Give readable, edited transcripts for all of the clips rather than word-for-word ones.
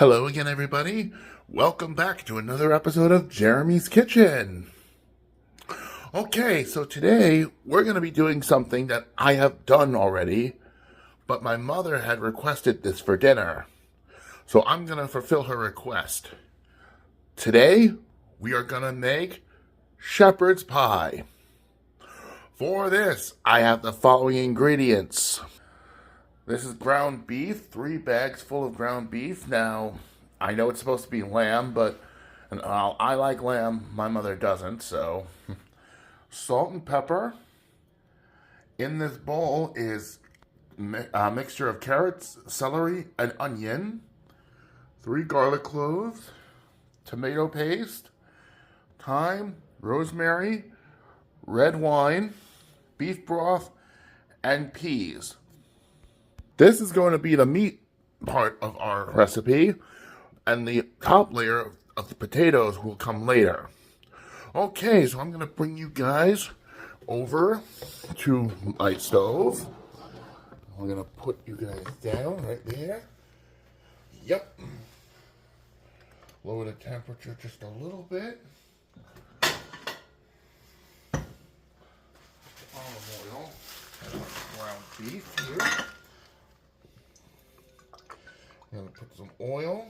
Hello again, everybody. Welcome back to another episode of Jeremy's Kitchen. Okay, so today we're going to be doing something that I have done already, but my mother had requested this for dinner. So I'm going to fulfill her request. Today, we are going to make shepherd's pie. For this, I have the following ingredients. This is ground beef, 3 bags full of ground beef. Now, I know it's supposed to be lamb, but I like lamb. My mother doesn't, so. Salt and pepper. In this bowl is a mixture of carrots, celery, and onion. 3 garlic cloves. Tomato paste. Thyme, rosemary, red wine, beef broth, and peas. This is going to be the meat part of our recipe, and the top layer of the potatoes will come later. Okay, so I'm going to bring you guys over to my stove. I'm going to put you guys down right there. Yep. Lower the temperature just a little bit. Olive oil. Ground beef here. I'm going to put some oil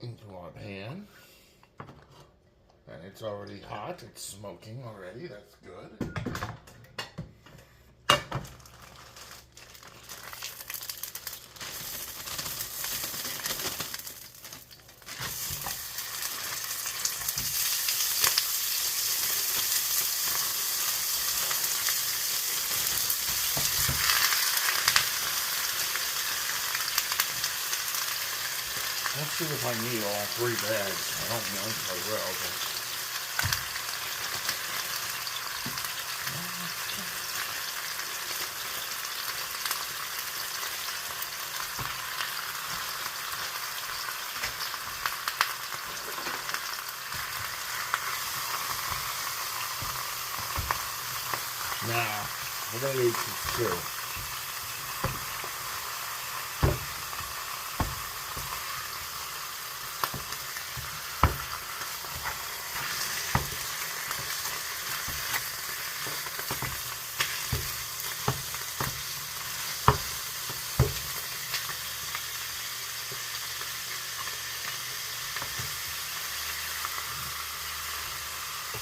into our pan. And it's already hot. It's smoking already. That's good. Let's see if I need all 3 bags. I don't know if I will, but... Now, we're going to need some soup.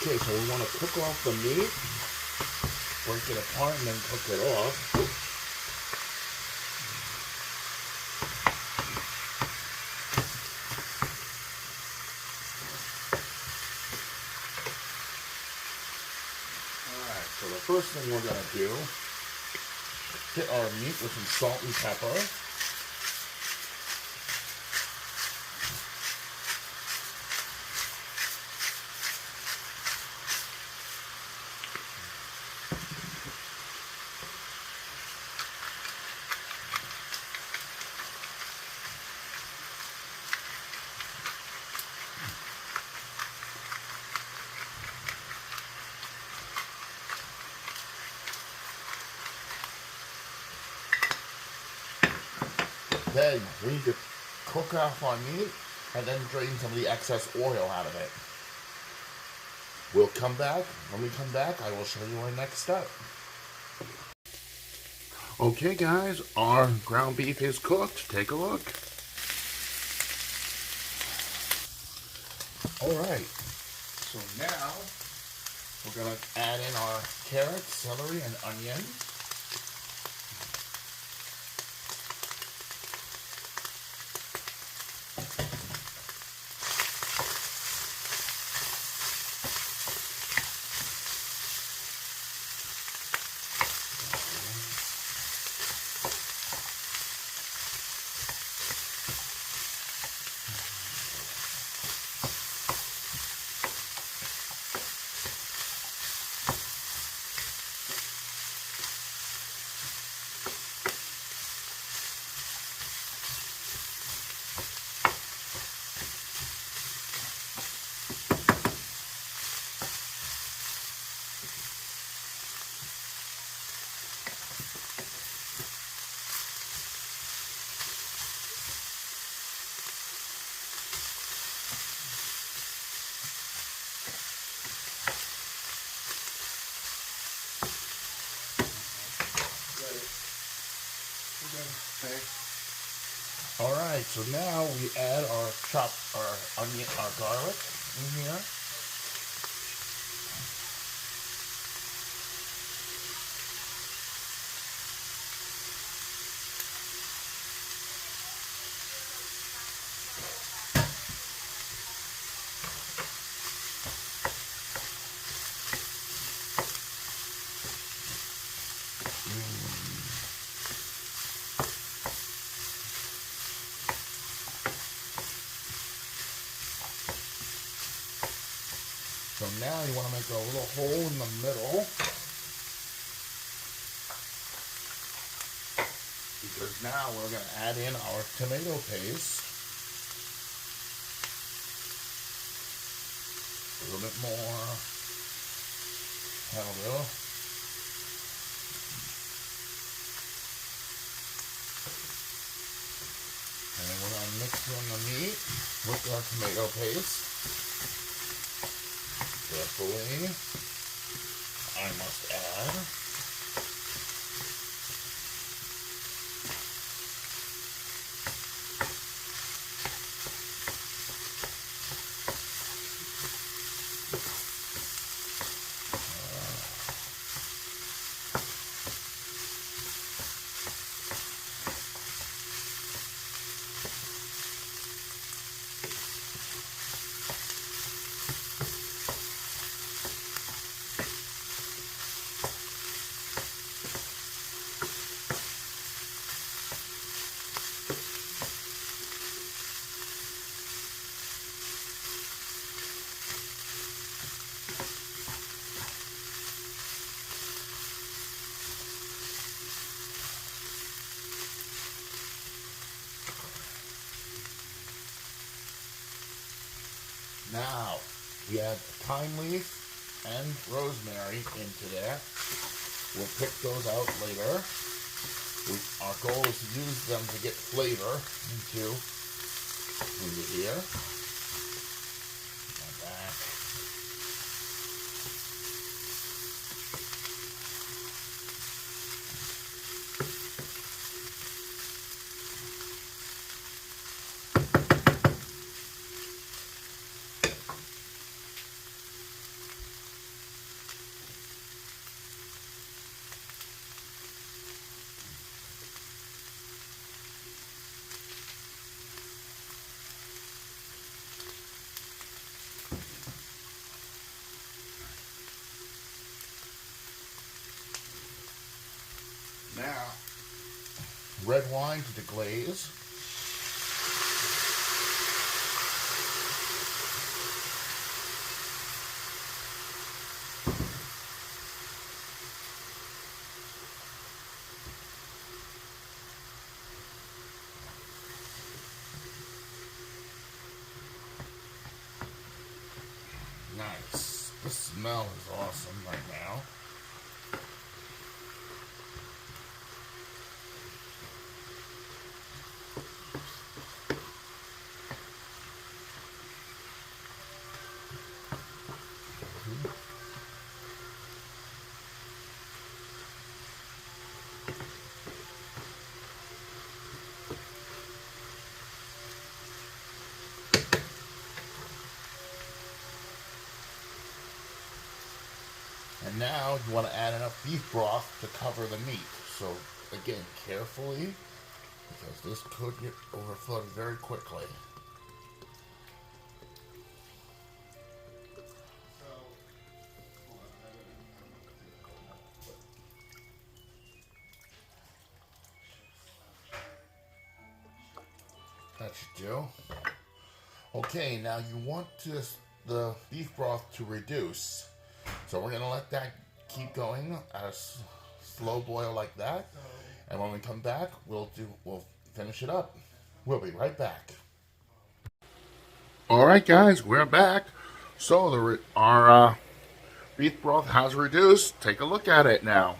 Okay, so we want to cook off the meat, break it apart, and then cook it off. Alright, so the first thing we're going to do, hit our meat with some salt and pepper. Then we need to cook off our meat and then drain some of the excess oil out of it. We'll come back. When we come back, I will show you our next step. Okay, guys, our ground beef is cooked. Take a look. Alright, so now we're going to add in our carrots, celery, and onion. Okay. All right, so now we add our onion, our garlic in here. So now you want to make a little hole in the middle, because now we're going to add in our tomato paste. A little bit more. That'll do. And then we're going to mix in the meat with our tomato paste. Carefully, I must add. Now, we add thyme leaf and rosemary into there. We'll pick those out later. Our goal is to use them to get flavor into here. And back. Now, red wine to deglaze. Nice. The smell is awesome right now. And now you want to add enough beef broth to cover the meat. So again, carefully, because this could get overflowed very quickly. That should do. Okay, now you want the beef broth to reduce. So we're going to let that keep going at a slow boil like that. And when we come back, we'll finish it up. We'll be right back. All right, guys, we're back. So our beef broth has reduced. Take a look at it now.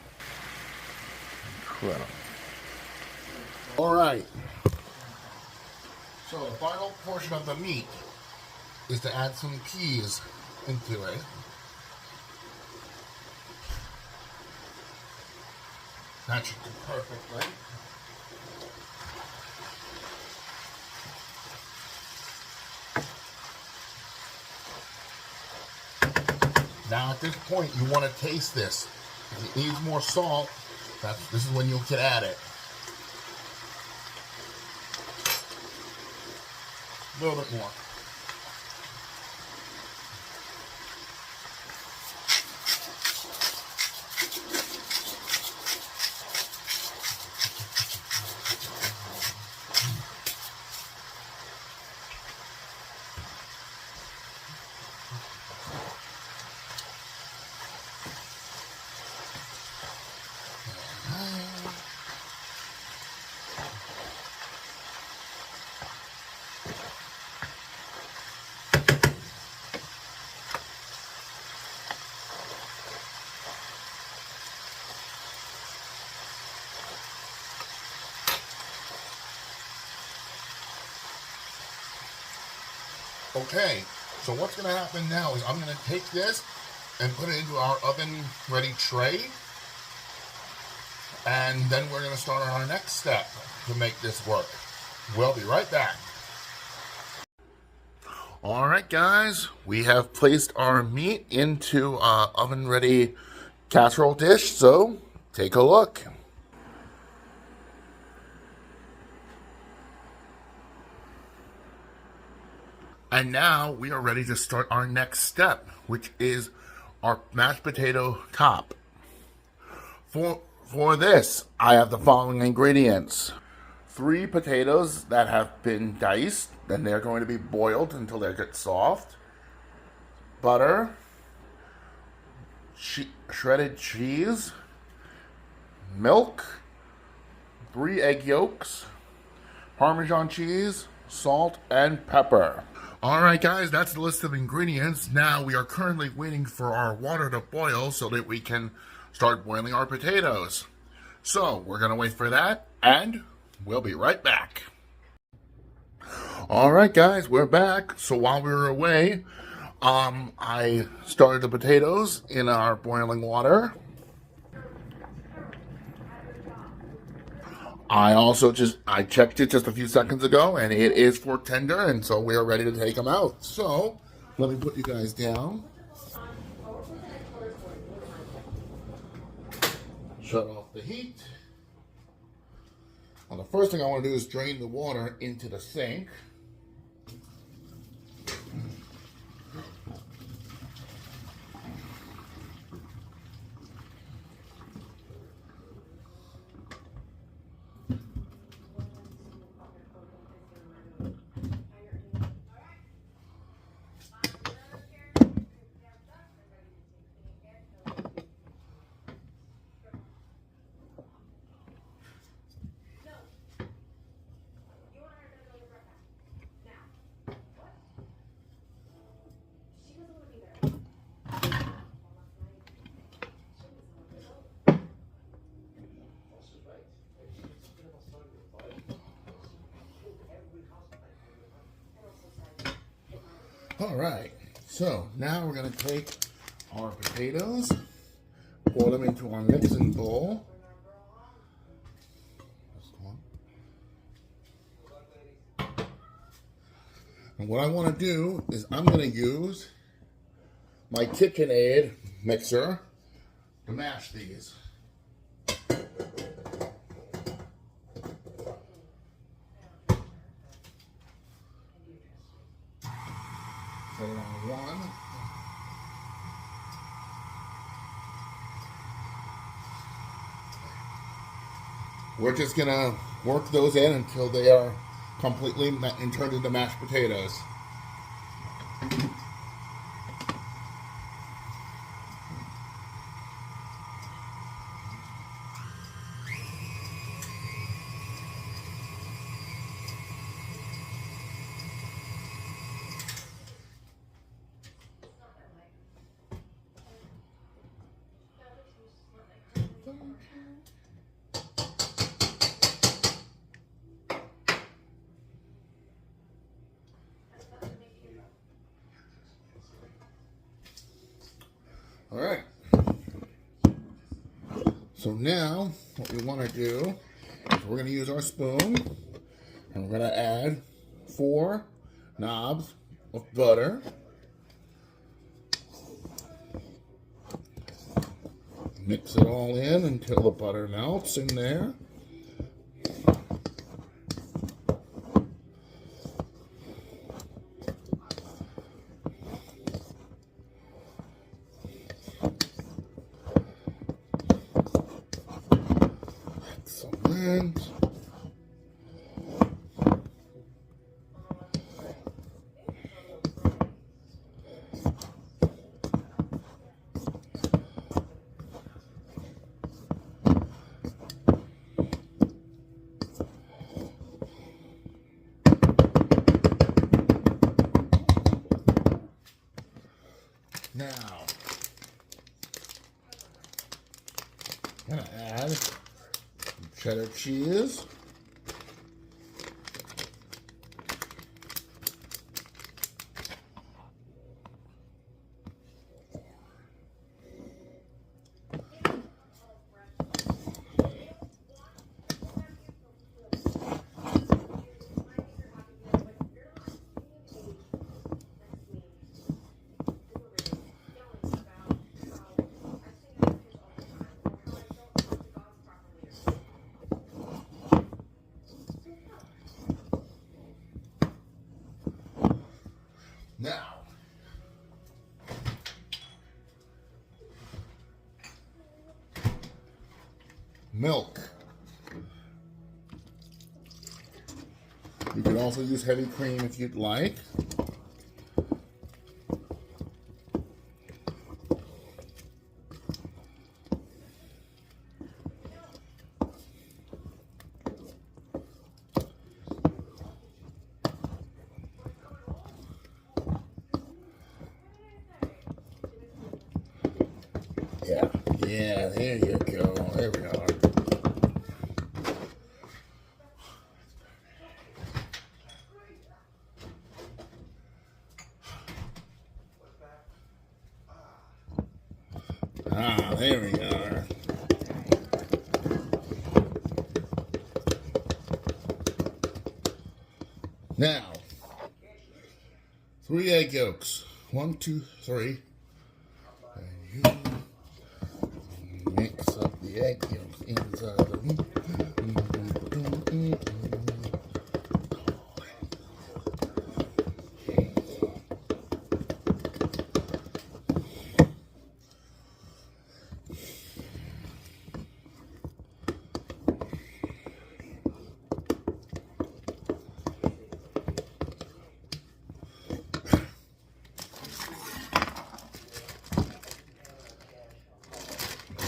Incredible. All right. So the final portion of the meat is to add some peas into it. That should do perfectly. Now at this point, you want to taste this. If it needs more salt, this is when you can add it. A little bit more. Okay, so what's going to happen now is I'm going to take this and put it into our oven-ready tray. And then we're going to start on our next step to make this work. We'll be right back. All right, guys, we have placed our meat into an oven-ready casserole dish, so take a look. And now we are ready to start our next step, which is our mashed potato top. For this, I have the following ingredients. 3 potatoes that have been diced, and they're going to be boiled until they get soft. Butter, shredded cheese, milk, 3 egg yolks, Parmesan cheese, salt, and pepper. Alright guys, that's the list of ingredients. Now we are currently waiting for our water to boil so that we can start boiling our potatoes. So we're going to wait for that and we'll be right back. Alright guys, we're back. So while we were away, I started the potatoes in our boiling water. I checked it just a few seconds ago, and it is fork tender, and so we are ready to take them out. So, let me put you guys down. Shut off the heat. Now, the first thing I want to do is drain the water into the sink. All right, so now we're going to take our potatoes, pour them into our mixing bowl. And what I want to do is I'm going to use my KitchenAid mixer to mash these. Set it on 1. We're just going to work those in until they are completely turned into mashed potatoes. All right. So now what we want to do is we're going to use our spoon and we're going to add 4 knobs of butter. Mix it all in until the butter melts in there. Excellent. Now, I'm going to add some cheddar cheese. Now, milk. You can also use heavy cream if you'd like. Yeah, there you go. There we are. Ah, there we are. Now, 3 egg yolks. 1, 2, 3. And you mix up the egg yolks inside of them.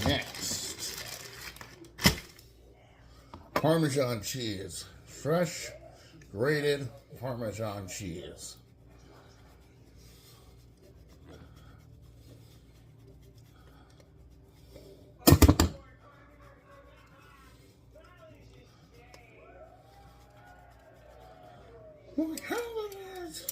Next, Parmesan cheese. Fresh, grated Parmesan cheese. Look how it is.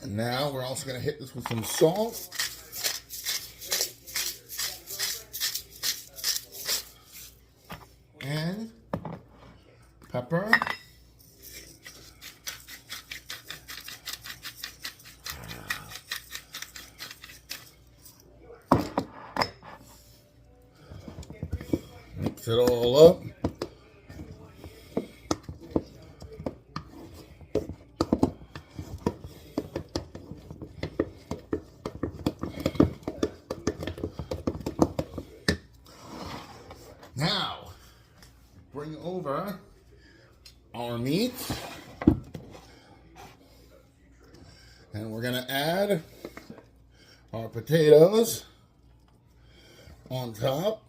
And now we're also going to hit this with some salt. And pepper. Mix it all up. Now, bring over our meat, and we're going to add our potatoes on top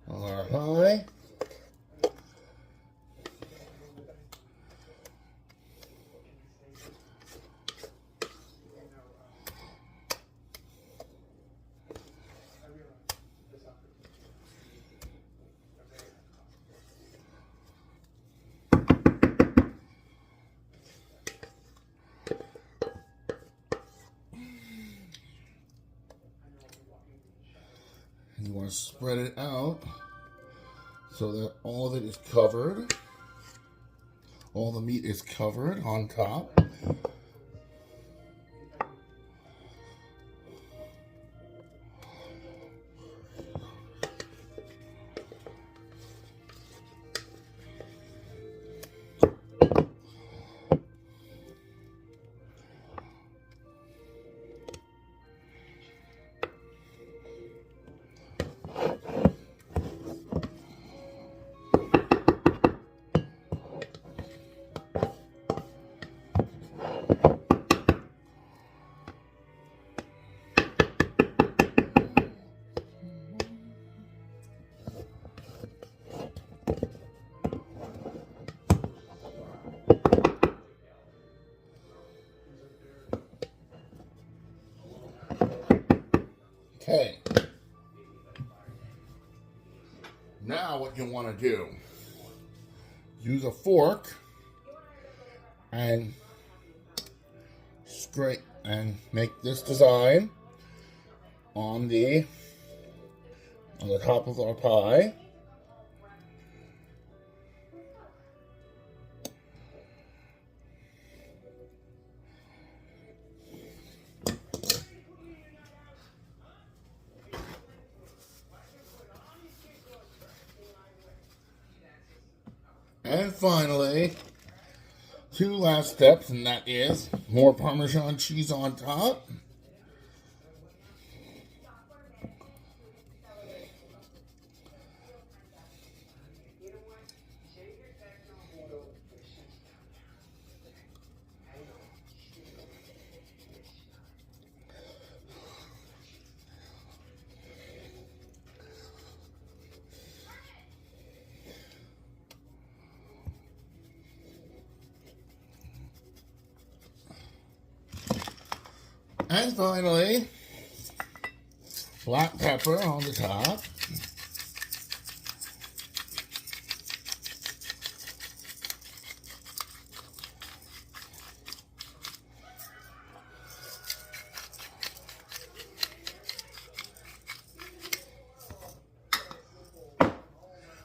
of our pie. to spread it out so that all of it is covered. All the meat is covered on top. Okay. Now what you want to do, use a fork and scrape and make this design on the top of our pie. And finally, two last steps, and that is more Parmesan cheese on top. And finally, black pepper on the top.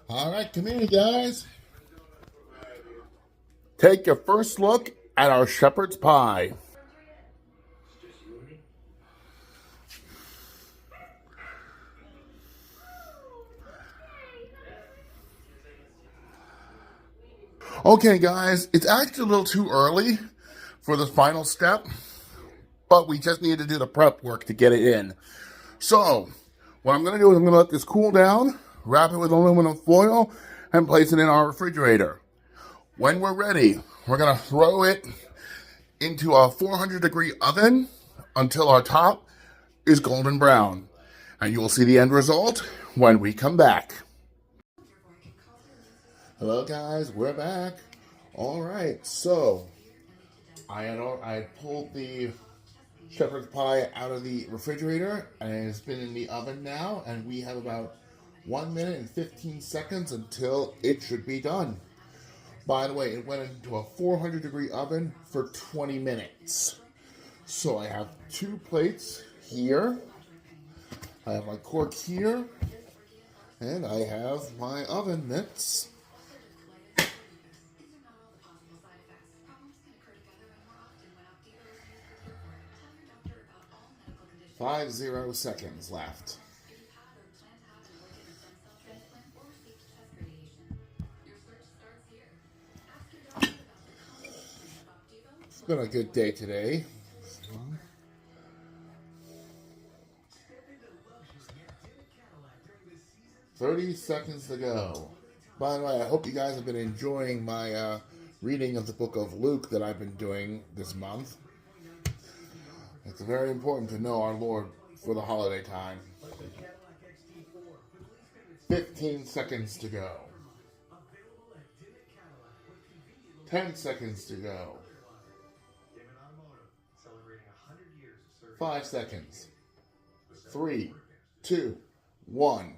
All right, come here, guys. Take your first look at our shepherd's pie. Okay, guys, it's actually a little too early for the final step, but we just need to do the prep work to get it in. So, what I'm going to do is I'm going to let this cool down, wrap it with aluminum foil, and place it in our refrigerator. When we're ready, we're going to throw it into a 400-degree oven until our top is golden brown. And you will see the end result when we come back. Hello, guys. We're back. All right. So, I pulled the shepherd's pie out of the refrigerator, and it's been in the oven now, and we have about 1 minute and 15 seconds until it should be done. By the way, it went into a 400-degree oven for 20 minutes. So I have two plates here. I have my cork here, and I have my oven mitts. 50 seconds left. It's been a good day today. 30 seconds to go. By the way, I hope you guys have been enjoying my reading of the book of Luke that I've been doing this month. It's very important to know our Lord for the holiday time. 15 seconds to go. 10 seconds to go. 5 seconds. 3, 2, 1.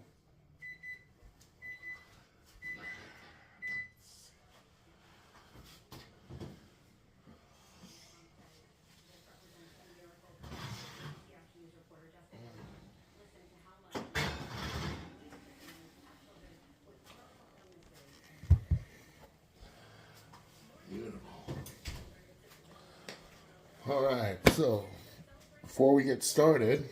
Alright, so before we get started,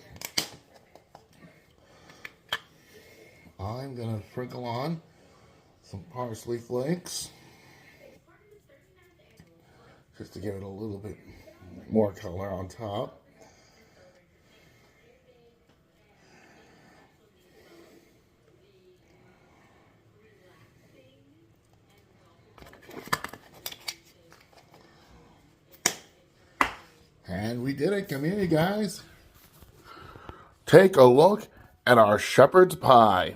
I'm going to sprinkle on some parsley flakes just to give it a little bit more color on top. And we did it. Come here, you guys. Take a look at our shepherd's pie.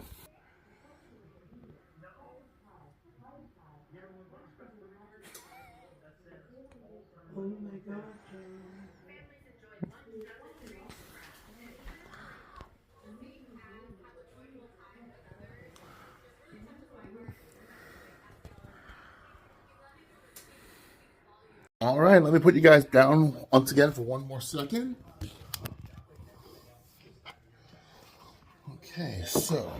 Oh my God. All right, let me put you guys down once again for one more second. Okay, so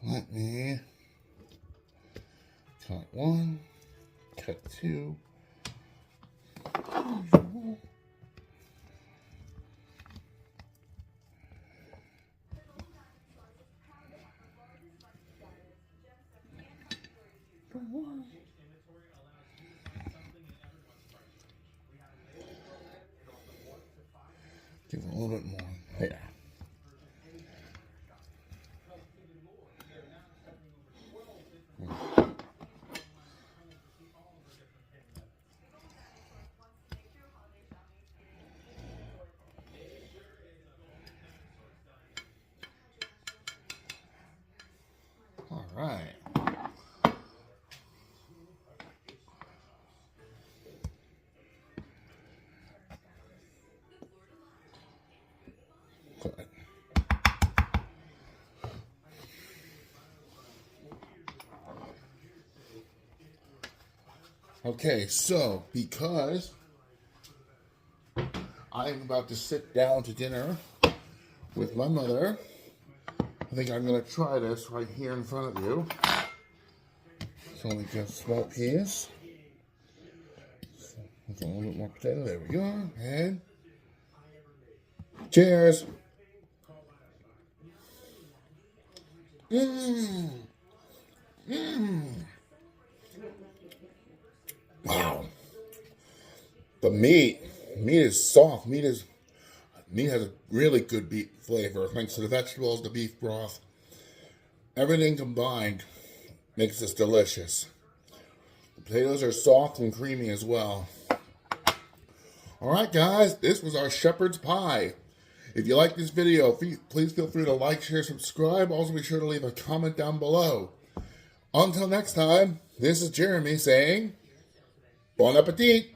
let me cut one, cut two. Give it a little bit more. Yeah. All right. Good. Okay, so because I'm about to sit down to dinner with my mother, I think I'm going to try this right here in front of you. It's only just small piece. A little bit more potato. There we go. And cheers. Mmm. Mmm. Wow. The meat is soft. Meat has a really good beef flavor thanks to the vegetables, the beef broth. Everything combined makes this delicious. The potatoes are soft and creamy as well. All right, guys, this was our shepherd's pie. If you like this video, please feel free to like, share, subscribe. Also, be sure to leave a comment down below. Until next time, this is Jeremy saying, Bon appetit!